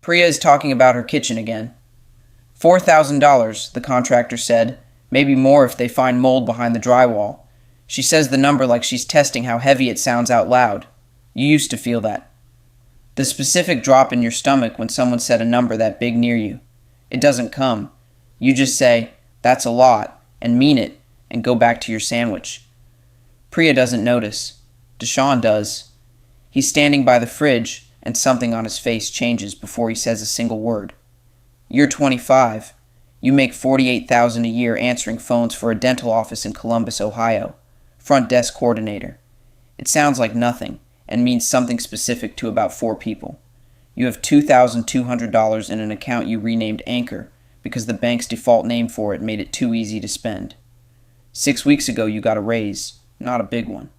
Priya is talking about her kitchen again. $4,000, the contractor said. Maybe more if they find mold behind the drywall. She says the number like she's testing how heavy it sounds out loud. You used to feel that. The specific drop in your stomach when someone said a number that big near you. It doesn't come. You just say, "That's a lot," and mean it, and go back to your sandwich. Priya doesn't notice. Deshaun does. He's standing by the fridge, and something on his face changes before he says a single word. You're 25. You make $48,000 a year answering phones for a dental office in Columbus, Ohio. Front desk coordinator. It sounds like nothing, and means something specific to about 4 people. You have $2,200 in an account you renamed Anchor because the bank's default name for it made it too easy to spend. 6 weeks ago you got a raise, not a big one.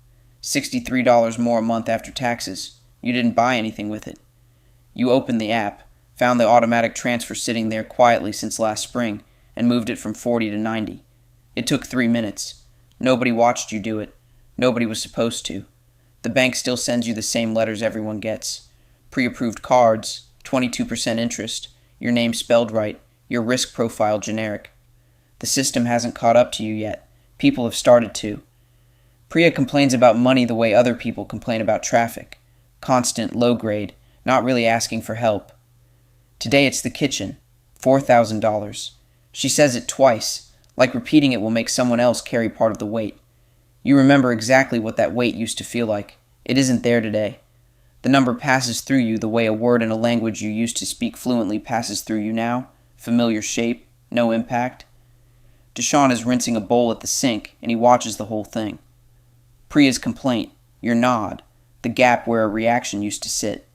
$63 more a month after taxes. You didn't buy anything with it. You opened the app, found the automatic transfer sitting there quietly since last spring, and moved it from 40 to 90. It took 3 minutes. Nobody watched you do it. Nobody was supposed to. The bank still sends you the same letters everyone gets. Pre-approved cards, 22% interest, your name spelled right, your risk profile generic. The system hasn't caught up to you yet. People have started to. Priya complains about money the way other people complain about traffic. Constant, low grade, not really asking for help. Today it's the kitchen. $4,000. She says it twice, like repeating it will make someone else carry part of the weight. You remember exactly what that weight used to feel like. It isn't there today. The number passes through you the way a word in a language you used to speak fluently passes through you now. Familiar shape, no impact. Deshaun is rinsing a bowl at the sink, and he watches the whole thing. Priya's complaint, your nod, the gap where a reaction used to sit.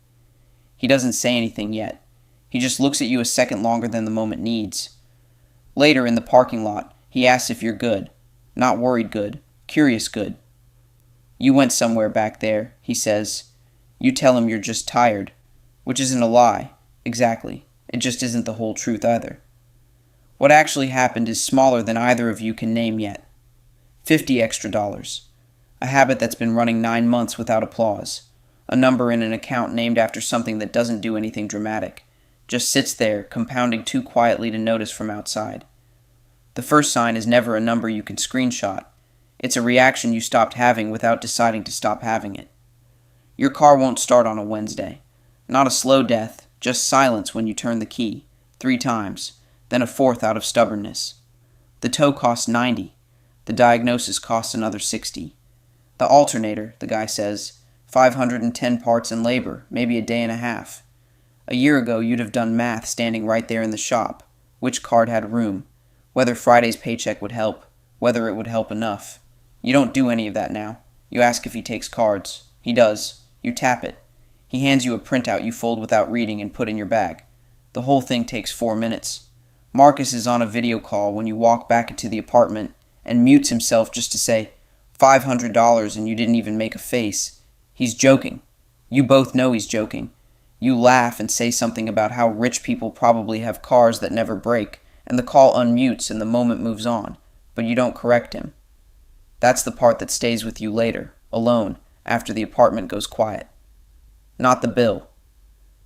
He doesn't say anything yet. He just looks at you a second longer than the moment needs. Later in the parking lot, he asks if you're good. Not worried good. Curious good. You went somewhere back there, he says. You tell him you're just tired, which isn't a lie, exactly. It just isn't the whole truth either. What actually happened is smaller than either of you can name yet. $50 extra. A habit that's been running 9 months without applause. A number in an account named after something that doesn't do anything dramatic. Just sits there, compounding too quietly to notice from outside. The first sign is never a number you can screenshot. It's a reaction you stopped having without deciding to stop having it. Your car won't start on a Wednesday. Not a slow death, just silence when you turn the key, 3 times, then a 4th out of stubbornness. The tow costs $90. The diagnosis costs another $60. The alternator, the guy says, 510 parts and labor, maybe a day and a half. A year ago you'd have done math standing right there in the shop, which card had room, whether Friday's paycheck would help, whether it would help enough. You don't do any of that now. You ask if he takes cards. He does. You tap it. He hands you a printout you fold without reading and put in your bag. The whole thing takes 4 minutes. Marcus is on a video call when you walk back into the apartment and mutes himself just to say, $500 and you didn't even make a face. He's joking. You both know he's joking. You laugh and say something about how rich people probably have cars that never break, and the call unmutes and the moment moves on, but you don't correct him. That's the part that stays with you later, alone, after the apartment goes quiet. Not the bill.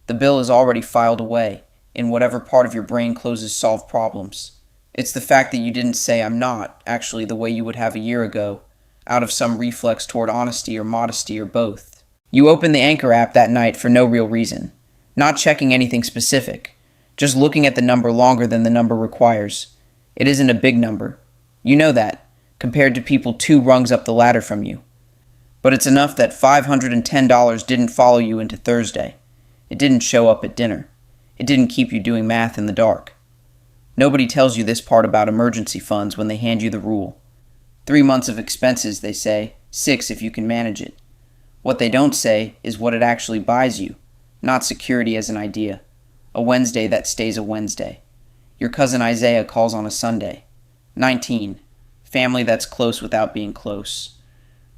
The bill is already filed away, in whatever part of your brain closes solve problems. It's the fact that you didn't say I'm not, actually the way you would have a year ago, out of some reflex toward honesty or modesty or both. You open the Anchor app that night for no real reason, not checking anything specific, just looking at the number longer than the number requires. It isn't a big number. You know that, compared to people 2 rungs up the ladder from you. But it's enough that $510 didn't follow you into Thursday. It didn't show up at dinner. It didn't keep you doing math in the dark. Nobody tells you this part about emergency funds when they hand you the rule. 3 months of expenses, they say, 6 if you can manage it. What they don't say is what it actually buys you, not security as an idea. A Wednesday that stays a Wednesday. Your cousin Isaiah calls on a Sunday. 19. Family that's close without being close.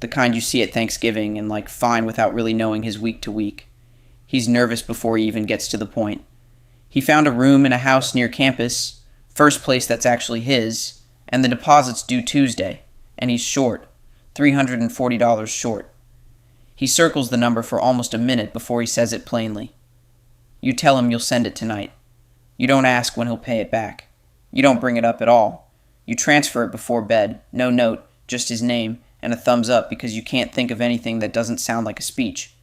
The kind you see at Thanksgiving and like fine without really knowing his week to week. He's nervous before he even gets to the point. He found a room in a house near campus, first place that's actually his, and the deposit's due Tuesday, and he's short, $340 short. He circles the number for almost a minute before he says it plainly. You tell him you'll send it tonight. You don't ask when he'll pay it back. You don't bring it up at all. You transfer it before bed, no note, just his name, and a thumbs up because you can't think of anything that doesn't sound like a speech.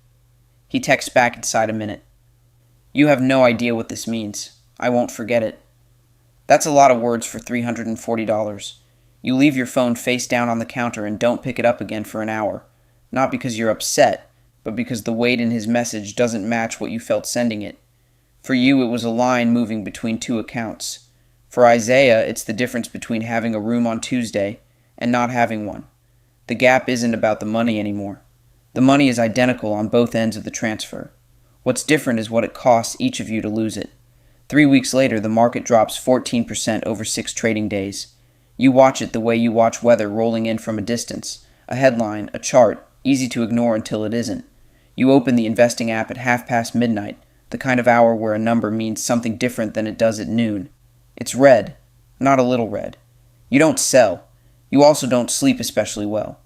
He texts back inside a minute. You have no idea what this means. I won't forget it. That's a lot of words for $340. You leave your phone face down on the counter and don't pick it up again for an hour. Not because you're upset, but because the weight in his message doesn't match what you felt sending it. For you, it was a line moving between two accounts. For Isaiah, it's the difference between having a room on Tuesday and not having one. The gap isn't about the money anymore. The money is identical on both ends of the transfer. What's different is what it costs each of you to lose it. 3 weeks later, the market drops 14% over 6 trading days. You watch it the way you watch weather rolling in from a distance. A headline, a chart, easy to ignore until it isn't. You open the investing app at midnight, the kind of hour where a number means something different than it does at noon. It's red, not a little red. You don't sell. You also don't sleep especially well.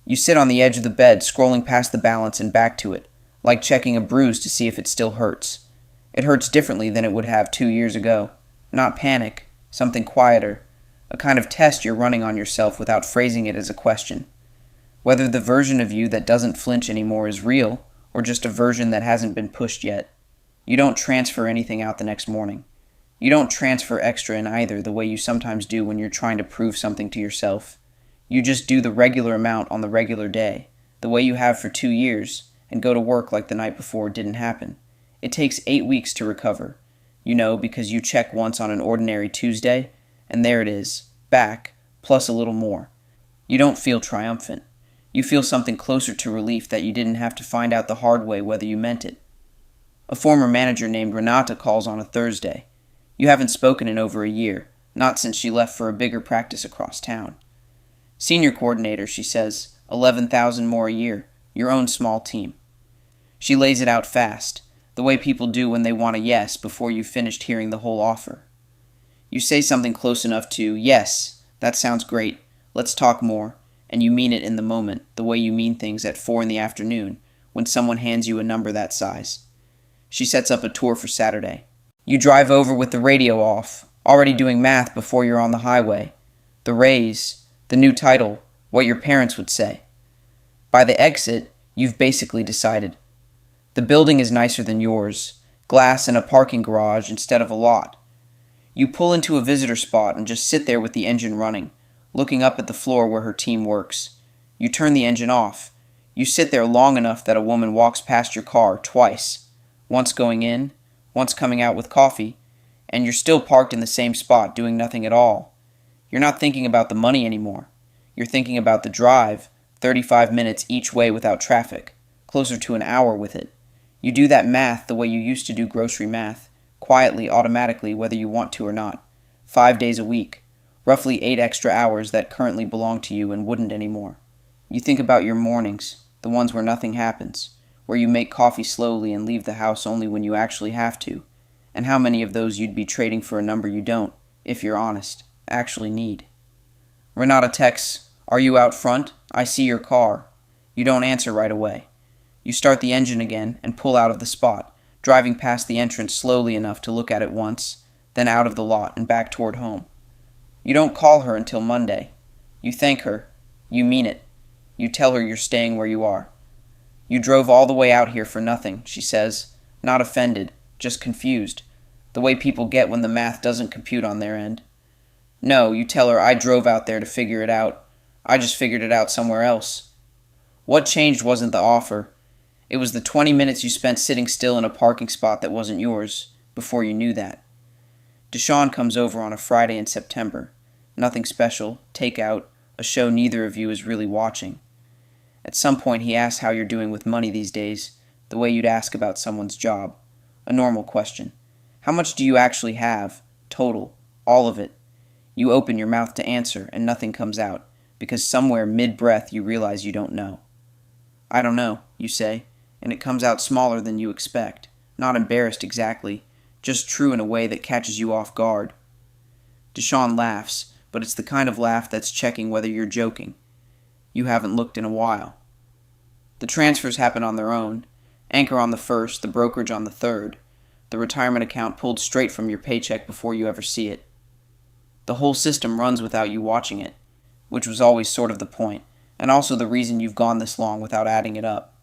You sit on the edge of the bed, scrolling past the balance and back to it, like checking a bruise to see if it still hurts. It hurts differently than it would have 2 years ago. Not panic, something quieter, a kind of test you're running on yourself without phrasing it as a question. Whether the version of you that doesn't flinch anymore is real, or just a version that hasn't been pushed yet. You don't transfer anything out the next morning. You don't transfer extra in either the way you sometimes do when you're trying to prove something to yourself. You just do the regular amount on the regular day, the way you have for 2 years, and go to work like the night before it didn't happen. It takes 8 weeks to recover. You know, because you check once on an ordinary Tuesday, and there it is, back, plus a little more. You don't feel triumphant. You feel something closer to relief that you didn't have to find out the hard way whether you meant it. A former manager named Renata calls on a Thursday. You haven't spoken in over a year, not since she left for a bigger practice across town. Senior coordinator, she says, 11,000 more a year, your own small team. She lays it out fast, the way people do when they want a yes before you've finished hearing the whole offer. You say something close enough to, yes, that sounds great, let's talk more, and you mean it in the moment, the way you mean things at 4 p.m, when someone hands you a number that size. She sets up a tour for Saturday. You drive over with the radio off, already doing math before you're on the highway. The raise, the new title, what your parents would say. By the exit, you've basically decided. The building is nicer than yours, glass and a parking garage instead of a lot. You pull into a visitor spot and just sit there with the engine running, looking up at the floor where her team works. You turn the engine off. You sit there long enough that a woman walks past your car twice, once going in, once coming out with coffee, and you're still parked in the same spot doing nothing at all. You're not thinking about the money anymore. You're thinking about the drive, 35 minutes each way without traffic, closer to an hour with it. You do that math the way you used to do grocery math, quietly, automatically, whether you want to or not. 5 days a week, roughly 8 extra hours that currently belong to you and wouldn't anymore. You think about your mornings, the ones where nothing happens, where you make coffee slowly and leave the house only when you actually have to, and how many of those you'd be trading for a number you don't, if you're honest, actually need. Renata texts, "Are you out front? I see your car." You don't answer right away. You start the engine again and pull out of the spot, driving past the entrance slowly enough to look at it once, then out of the lot and back toward home. You don't call her until Monday. You thank her. You mean it. You tell her you're staying where you are. You drove all the way out here for nothing, she says, not offended, just confused, the way people get when the math doesn't compute on their end. No, you tell her I drove out there to figure it out. I just figured it out somewhere else. What changed wasn't the offer. It was the 20 minutes you spent sitting still in a parking spot that wasn't yours, before you knew that. Deshaun comes over on a Friday in September. Nothing special, takeout, a show neither of you is really watching. At some point he asks how you're doing with money these days, the way you'd ask about someone's job. A normal question. How much do you actually have? Total. All of it. You open your mouth to answer, and nothing comes out, because somewhere mid-breath you realize you don't know. I don't know, you say, and it comes out smaller than you expect. Not embarrassed exactly, just true in a way that catches you off guard. Deshaun laughs, but it's the kind of laugh that's checking whether you're joking. You haven't looked in a while. The transfers happen on their own. Anchor on the first, the brokerage on the third. the retirement account pulled straight from your paycheck before you ever see it. The whole system runs without you watching it, which was always sort of the point, and also the reason you've gone this long without adding it up.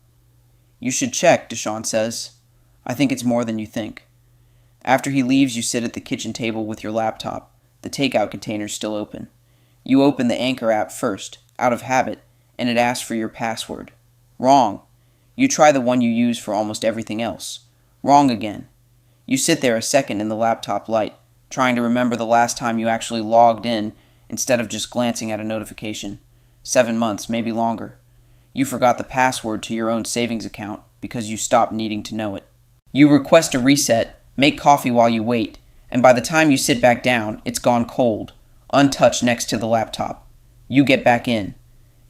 You should check, Deshawn says. I think it's more than you think. After he leaves, you sit at the kitchen table with your laptop, the takeout containers still open. You open the Anchor app first, out of habit, and it asks for your password. Wrong. You try the one you use for almost everything else. Wrong again. You sit there a second in the laptop light, trying to remember the last time you actually logged in instead of just glancing at a notification. 7 months, maybe longer. You forgot the password to your own savings account because you stopped needing to know it. You request a reset, make coffee while you wait, and by the time you sit back down, it's gone cold, untouched next to the laptop. You get back in.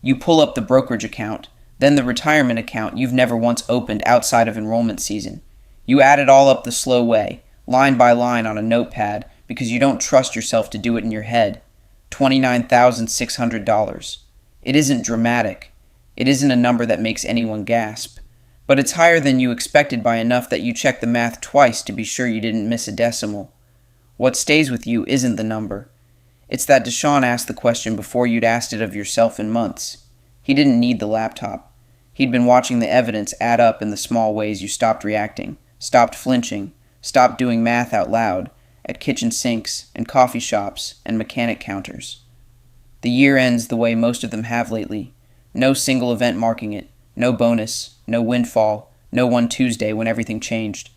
You pull up the brokerage account, then the retirement account you've never once opened outside of enrollment season. You add it all up the slow way, line by line on a notepad, because you don't trust yourself to do it in your head. $29,600. It isn't dramatic. It isn't a number that makes anyone gasp. But it's higher than you expected by enough that you check the math twice to be sure you didn't miss a decimal. What stays with you isn't the number. It's that Deshawn asked the question before you'd asked it of yourself in months. He didn't need the laptop. He'd been watching the evidence add up in the small ways you stopped reacting, stopped flinching, stopped doing math out loud, at kitchen sinks and coffee shops and mechanic counters. The year ends the way most of them have lately. No single event marking it, no bonus, no windfall, no one Tuesday when everything changed.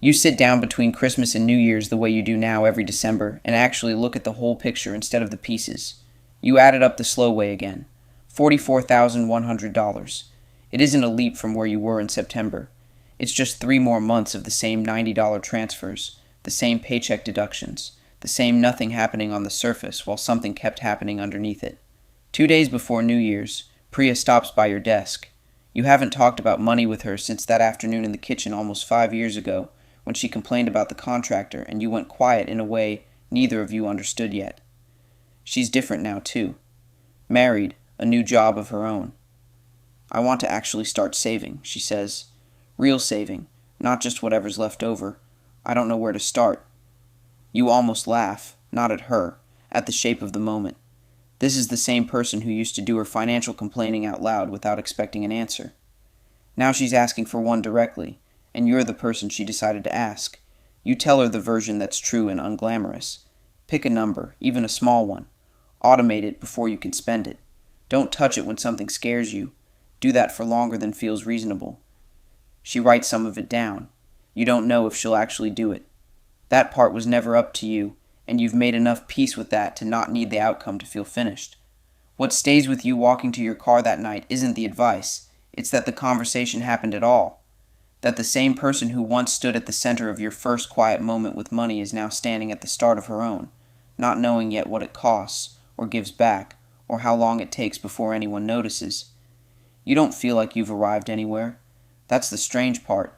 You sit down between Christmas and New Year's the way you do now every December and actually look at the whole picture instead of the pieces. You add it up the slow way again. $44,100. It isn't a leap from where you were in September. It's just 3 more months of the same $90 transfers, the same paycheck deductions, the same nothing happening on the surface while something kept happening underneath it. 2 days before New Year's, Priya stops by your desk. You haven't talked about money with her since that afternoon in the kitchen almost 5 years ago, when she complained about the contractor and you went quiet in a way neither of you understood yet. She's different now, too. Married, a new job of her own. I want to actually start saving, she says. Real saving, not just whatever's left over. I don't know where to start. You almost laugh, not at her, at the shape of the moment. This is the same person who used to do her financial complaining out loud without expecting an answer. Now she's asking for one directly, and you're the person she decided to ask. You tell her the version that's true and unglamorous. Pick a number, even a small one. Automate it before you can spend it. Don't touch it when something scares you. Do that for longer than feels reasonable. She writes some of it down. You don't know if she'll actually do it. That part was never up to you, and you've made enough peace with that to not need the outcome to feel finished. What stays with you walking to your car that night isn't the advice. It's that the conversation happened at all. That the same person who once stood at the center of your first quiet moment with money is now standing at the start of her own, not knowing yet what it costs, or gives back, or how long it takes before anyone notices. You don't feel like you've arrived anywhere. That's the strange part.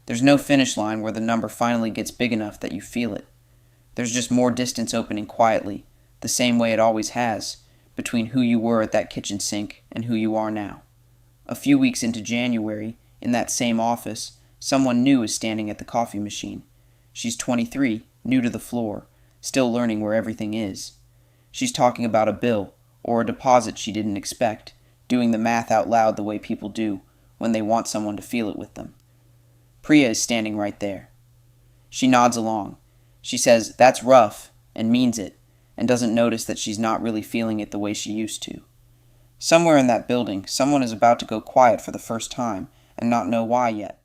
There's no finish line where the number finally gets big enough that you feel it. There's just more distance opening quietly, the same way it always has, between who you were at that kitchen sink and who you are now. A few weeks into January, in that same office, someone new is standing at the coffee machine. She's 23, new to the floor, still learning where everything is. She's talking about a bill, or a deposit she didn't expect, doing the math out loud the way people do, when they want someone to feel it with them. Priya is standing right there. She nods along. She says, "That's rough," and means it, and doesn't notice that she's not really feeling it the way she used to. Somewhere in that building, someone is about to go quiet for the first time, and not know why yet.